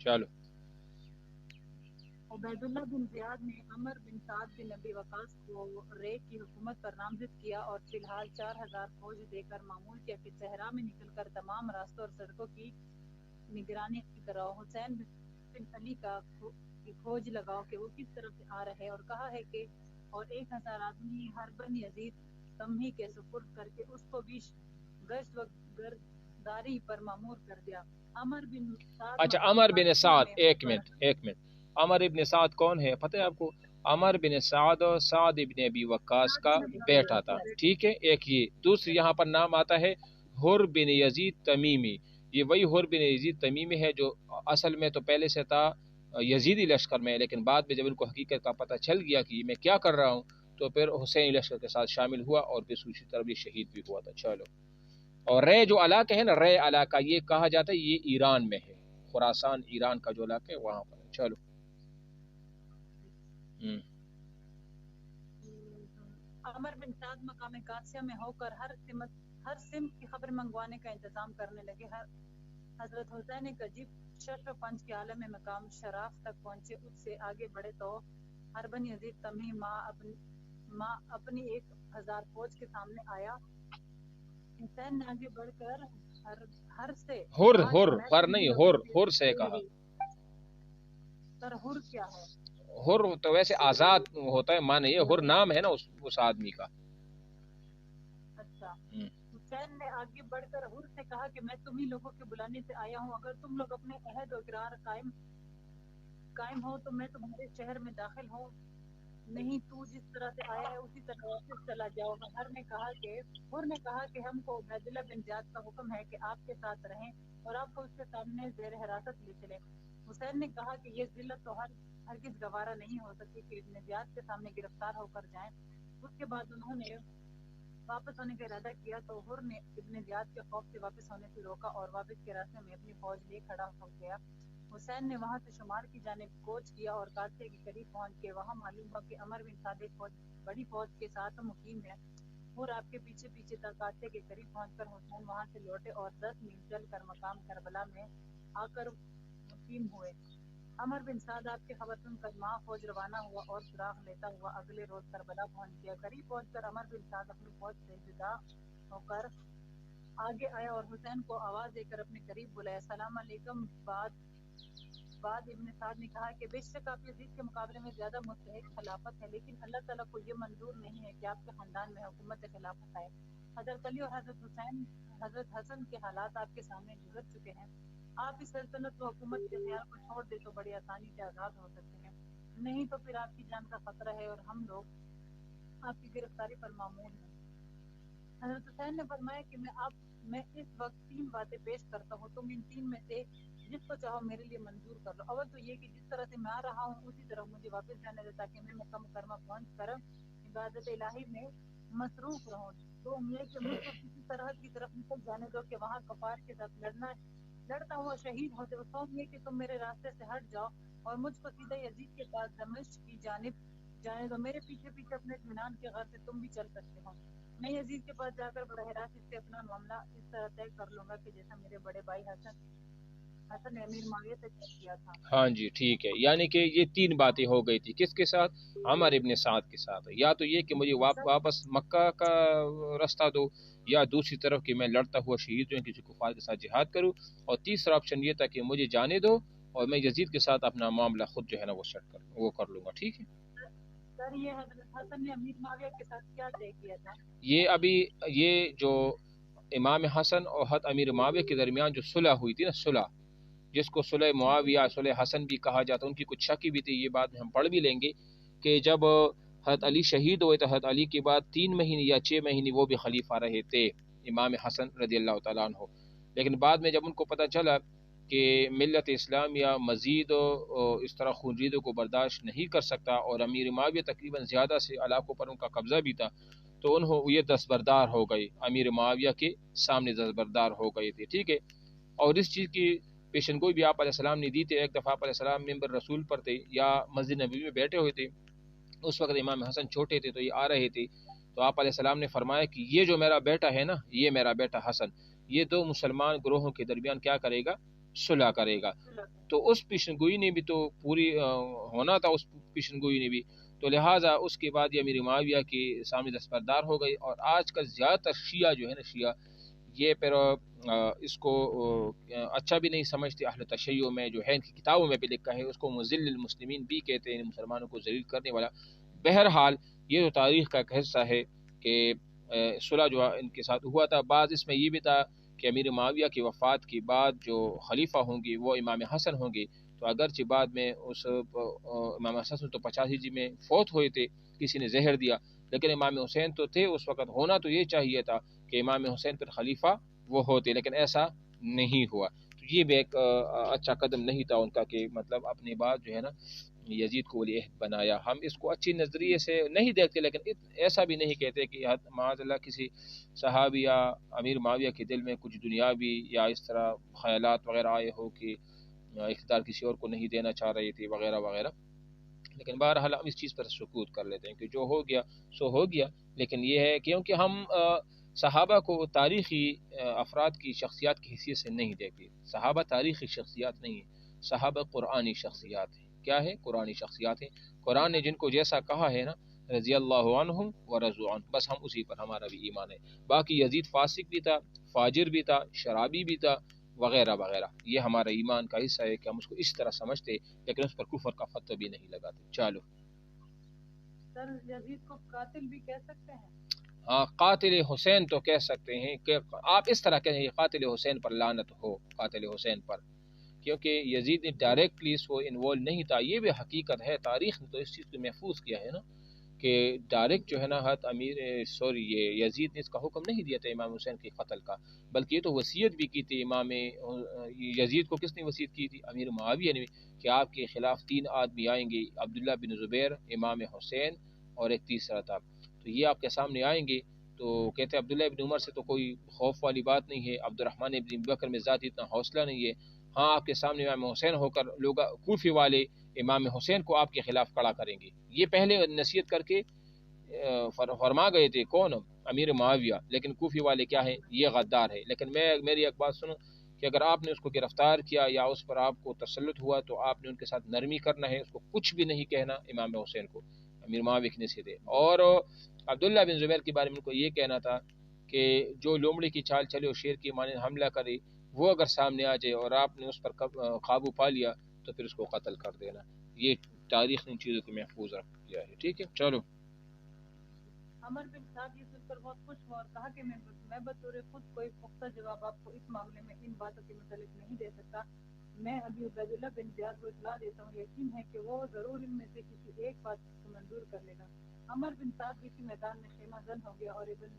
چلو عبیداللہ بن زیاد نے عمر بن سعد بن نبی وقاص کو رے کی حکومت پر نامزد کیا اور فی الحال 4000 فوج دے کر معمول کیا کہ صحرا میں نکل کر تمام راستوں اور سڑکوں کی نگرانی کرو، حسین بن علی کی کھوج لگاؤ کہ وہ کس طرف سے آ رہے، اور کہا ہے کہ اور 1000 آدمی ہر بن یزید تمہی کے سپرد کر کے اس کو بھی گشت و گرداری پر معمور کر دیا۔ عمر بن سعد اچھا، مقام عمر بن قادسیہ سعد، میں ہو ایک کر منٹ ایک منٹ، عمر ابن سعد کون ہے پتہ ہے آپ کو؟ عمر بن سعد اور سعد ابن ابی وقاص کا بیٹا تھا، ٹھیک ہے، ایک یہ دوسری یہاں پر نام آتا ہے حر بن یزید تمیمی، یہ وہی حر بن یزید تمیمی ہے جو اصل میں تو پہلے سے تھا یزیدی لشکر میں، لیکن بعد میں جب ان کو حقیقت کا پتہ چل گیا کہ میں کیا کر رہا ہوں تو پھر حسین لشکر کے ساتھ شامل ہوا اور پھر دوسری طرف یہ شہید بھی ہوا تھا۔ چلو، اور رے جو علاقہ ہے نا، رے علاقہ یہ کہا جاتا ہے یہ ایران میں ہے، خراسان ایران کا جو علاقہ ہے وہاں پر ہے۔ چلو عمر بن سعد مقام قادسیہ میں ہو کر ہر سمت کی خبر منگوانے کا انتظام کرنے لگے۔ حضرت حسین ایک عجیب شش و پنج کے عالم میں مقام شراف تک پہنچے، اس سے آگے بڑھے تو ہر بن یزید تمہی ماں اپنی 1000 فوج کے سامنے آیا۔ حسین نے آگے بڑھ کر ہر سے ہر کہا ہر کہ میں ہر تمہیں نہیں، لوگوں ہر کے ہر سے کہا۔ سر ہر کیا ہے؟ ہر تو ویسے آزاد ہوتا ہے، معنی یہ ہر نام ہے نا اس آدمی کا۔ اچھا، حسین نے آگے بڑھ کر ہر سے کہا کہ میں تمہیں لوگوں کے بلانے سے آیا ہوں، اگر تم لوگ اپنے عہد و اقرار قائم ہو تو میں تمہارے شہر میں داخل ہوں، نہیں تو جس طرح سے آیا ہے اسی طرح واپس چلا جاؤ۔ ہر نے کہا کہ ہم کو عبیداللہ بن زیاد کا حکم ہے کہ آپ کے ساتھ رہیں اور آپ کو اس کے سامنے زیر حراست لے چلے۔ حسین نے کہا کہ یہ ذلت تو ہرگز گوارا نہیں ہو سکتی کہ ابن زیاد کے سامنے گرفتار ہو کر جائیں۔ اس کے بعد انہوں نے واپس ہونے کا ارادہ کیا تو حر نے ابن زیاد کے خوف سے واپس ہونے سے روکا اور واپس کے راستے میں اپنی فوج لے کھڑا ہو گیا۔ حسین نے وہاں سے شمال کی جانب کوچ کیا اور قادسیہ کے قریب پہنچ کے وہاں معلوم ہوا کہ عمر بن سعد ایک بڑی فوج کے ساتھ مقیم ہے۔ حر آپ کے پیچھے پیچھے تک قادسیہ کے قریب پہنچ کر حسین وہاں سے لوٹے اور 10 میل چل کر مقام کربلا میں آ کر مقیم ہوئے۔ عمر بن سعد آپ کی خبر سن کر ماں فوج روانہ ہوا اور سراغ لیتا ہوا اگلے روز کربلا پہنچ گیا۔ قریب پہنچ کر عمر بن سعد اپنی فوج سے جدا ہو کر آگے آیا اور حسین کو آواز دے کر اپنے قریب بلایا۔ السلام علیکم۔ بعد ابن سعد نے کہا کہ بے شک آپ یزید کے مقابلے میں زیادہ مستحق خلافت ہے، لیکن اللہ تعالیٰ کو یہ منظور نہیں ہے کہ آپ کے خاندان میں حکومت خلافت آئے۔ حضرت علی اور حضرت حسن کے حالات آپ کے سامنے گزر چکے ہیں، آپ اس سلطنت و حکومت کے خیال کو چھوڑ دے تو بڑی آسانی سے آزاد ہو سکتے ہیں، نہیں تو پھر آپ کی جان کا خطرہ ہے اور ہم لوگ آپ کی گرفتاری پر معمول ہیں۔ حضرت حسین نے فرمایا کہ میں اس وقت 3 باتیں پیش کرتا ہوں، تم ان 3 میں سے جس کو چاہو میرے لیے منظور کر لو۔ اول تو یہ کہ جس طرح سے میں آ رہا ہوں اسی طرح مجھے واپس جانے دے تاکہ میں مکہ مکرمہ پہنچ کر عبادت الہی میں مصروف رہوں۔ دوم یہ کہ مجھ کو کسی طرح کی طرف نکل جانے دو کہ وہاں کفار کے ساتھ لڑتا ہوا شہید ہو جاؤ۔ سوم یہ کہ تم میرے راستے سے ہٹ جاؤ اور مجھ کو سیدھا یزید کے پاس دمشق کی جانب جانے دو، میرے پیچھے پیچھے اپنے اطمینان کے غرض سے تم بھی چل سکتے ہو، میں یزید کے پاس جا کر براہ راست اس سے اپنا معاملہ اس طرح طے کر لوں گا کہ جیسا میرے بڑے بھائی حسن نے امیر معاویہ سے طے کیا تھا۔ ہاں جی ٹھیک ہے، یعنی کہ یہ 3 باتیں ہو گئی تھی، کس کے ساتھ؟ عمر ابن سعد کے ساتھ، یا تو یہ کہ مجھے واپس مکہ کا راستہ دو، یا دوسری طرف کہ میں لڑتا ہوا شہید ہوں کسی کفار کے ساتھ جہاد کروں، اور تیسرا آپشن یہ تھا کہ مجھے جانے دو اور میں یزید کے ساتھ اپنا معاملہ خود جو ہے نا وہ کر لوں گا، ٹھیک ہے۔ سر یہ حضرت حسن نے امیر معاویہ کے ساتھ کیا طے کیا تھا؟ یہ جو امام حسن اور حضرت امیر معاویہ کے درمیان جو صلح ہوئی تھی نا، صلح جس کو صلح معاویہ صلح حسن بھی کہا جاتا ہے، ان کی کچھ شکی بھی تھی، یہ بات ہم پڑھ بھی لیں گے کہ جب حضرت علی شہید ہوئے تو حضرت علی کے بعد 3 مہینے یا 6 مہینے وہ بھی خلیفہ رہے تھے، امام حسن رضی اللہ تعالیٰ عنہ، لیکن بعد میں جب ان کو پتہ چلا کہ ملت اسلامیہ مزید اس طرح خونریزیوں کو برداشت نہیں کر سکتا اور امیر معاویہ تقریباً زیادہ سے علاقوں پر ان کا قبضہ بھی تھا، تو انہوں یہ دستبردار ہو گئے، امیر معاویہ کے سامنے دستبردار ہو گئے تھے، ٹھیک ہے۔ اور اس چیز کی پیشن گوئی بھی آپ علیہ السلام نے دی تھی۔ ایک دفعہ آپ علیہ السلام ممبر رسول پر تھے یا مسجد نبوی میں بیٹھے ہوئے تھے، اس وقت امام حسن چھوٹے تھے تو یہ آ رہے تھے، تو آپ علیہ السلام نے فرمایا کہ یہ جو میرا بیٹا ہے نا، یہ میرا بیٹا حسن، یہ 2 مسلمان گروہوں کے درمیان کیا کرے گا؟ صلح کرے گا. تو اس پیشن گوئی نے بھی تو پوری ہونا تھا، اس پیشن گوئی نے بھی. تو لہٰذا اس کے بعد یہ امیر معاویہ کے سامنے دستبردار ہو گئی. اور آج کل زیادہ تر شیعہ جو ہے نا، شیعہ یہ پھر اس کو اچھا بھی نہیں سمجھتے. اہل تشیع میں جو ہے ان کی کتابوں میں بھی لکھا ہے، اس کو مذل المسلمین بھی کہتے ہیں، مسلمانوں کو ذلیل کرنے والا. بہرحال یہ تو تاریخ کا ایک حصہ ہے کہ صلح جو ان کے ساتھ ہوا تھا. بعض اس میں یہ بھی تھا کہ امیر معاویہ کی وفات کے بعد جو خلیفہ ہوں گے وہ امام حسن ہوں گے. تو اگرچہ بعد میں اس امام حسن تو 85 ہجری میں فوت ہوئے تھے، کسی نے زہر دیا، لیکن امام حسین تو تھے اس وقت. ہونا تو یہ چاہیے تھا کہ امام حسین پر خلیفہ وہ ہوتے، لیکن ایسا نہیں ہوا. تو یہ بھی ایک اچھا قدم نہیں تھا ان کا کہ مطلب اپنے بعد جو ہے نا یزید کو ولی عہد بنایا. ہم اس کو اچھی نظریے سے نہیں دیکھتے، لیکن ایسا بھی نہیں کہتے کہ معاذ اللہ کسی صحابی یا امیر معاویہ کے دل میں کچھ دنیاوی یا اس طرح خیالات وغیرہ آئے ہو کہ اقتدار کسی اور کو نہیں دینا چاہ رہی تھی وغیرہ وغیرہ. لیکن بہرحال ہم اس چیز پر سکوت کر لیتے ہیں کہ جو ہو گیا سو ہو گیا. لیکن یہ ہے کیونکہ ہم صحابہ کو تاریخی افراد کی شخصیات کی حیثیت سے نہیں دیکھتے. صحابہ تاریخی شخصیات نہیں ہیں، صحابہ قرآنی شخصیات ہیں. کیا ہے؟ قرآنی شخصیات ہیں. قرآن نے جن کو جیسا کہا ہے نا، رضی اللہ عنہم ورضوا عنہ، بس ہم اسی پر ہمارا بھی ایمان ہے. باقی یزید فاسق بھی تھا، فاجر بھی تھا، شرابی بھی تھا وغیرہ وغیرہ، یہ ہمارا ایمان کا حصہ ہے کہ ہم اس کو اس طرح سمجھتے، لیکن اس پر کفر کا فتویٰ بھی نہیں لگاتے. چلو، سر یزید کو قاتل بھی کہہ سکتے ہیں؟ ہاں، قاتل حسین تو کہہ سکتے ہیں کہ آپ اس طرح کہیں قاتل حسین پر لعنت ہو، قاتل حسین پر، کیونکہ یزید نے ڈائریکٹلی اس کو انوالو نہیں تھا. یہ بھی حقیقت ہے، تاریخ نے تو اس چیز کو محفوظ کیا ہے نا کہ ڈائریکٹ جو ہے نا یہ یزید نے اس کا حکم نہیں دیا تھا امام حسین کے قتل کا، بلکہ یہ تو وصیت بھی کی تھی. امام یزید کو کس نے وصیت کی تھی؟ امیر معاویہ نے، کہ آپ کے خلاف 3 آدمی آئیں گے، عبداللہ بن زبیر، امام حسین اور ایک تیسرا تھا. تو یہ آپ کے سامنے آئیں گے. تو کہتے ہیں عبداللہ ابن عمر سے تو کوئی خوف والی بات نہیں ہے، عبد الرحمن ابن بکر میں ذاتی اتنا حوصلہ نہیں ہے. ہاں، آپ کے سامنے امام حسین ہو کر لوگ کوفی والے امام حسین کو آپ کے خلاف کھڑا کریں گے. یہ پہلے نصیحت کر کے فرما گئے تھے. کون؟ امیر معاویہ. لیکن کوفی والے کیا ہیں؟ یہ غدار ہے. لیکن میری ایک بات سنو کہ اگر آپ نے اس کو گرفتار کیا یا اس پر آپ کو تسلط ہوا تو آپ نے ان کے ساتھ نرمی کرنا ہے، اس کو کچھ بھی نہیں کہنا امام حسین کو، امیر معاویہ کی نصیحت ہے. اور عبداللہ بن زبیر کے بارے میں ان کو یہ کہنا تھا کہ جو لومڑی کی چال چلے اور شیر کی مانند حملہ کرے، وہ اگر سامنے آ جائے اور آپ نے اس پر قابو پا لیا تو پھر اس کو قتل کر دینا. یہ تاریخ نے ان چیزوں کو محفوظ رکھ دیا ہے. ٹھیک ہے، چلو. عمر بن سعد یہ سن کر بہت خوش ہوا اور کہا کہ میں بطور خود کوئی پختہ جواب آپ کو اس معاملے میں ان باتوں کے متعلق نہیں دے سکتا. میں ابھی عبید اللہ بن زیاد کو اطلاع دیتا ہوں، یقین ہے کہ وہ ضرور ان میں سے کسی ایک بات کو منظور کر لے گا. عمر بن سعد بھی اسی میدان میں خیمہ زن ہو گیا اور ابن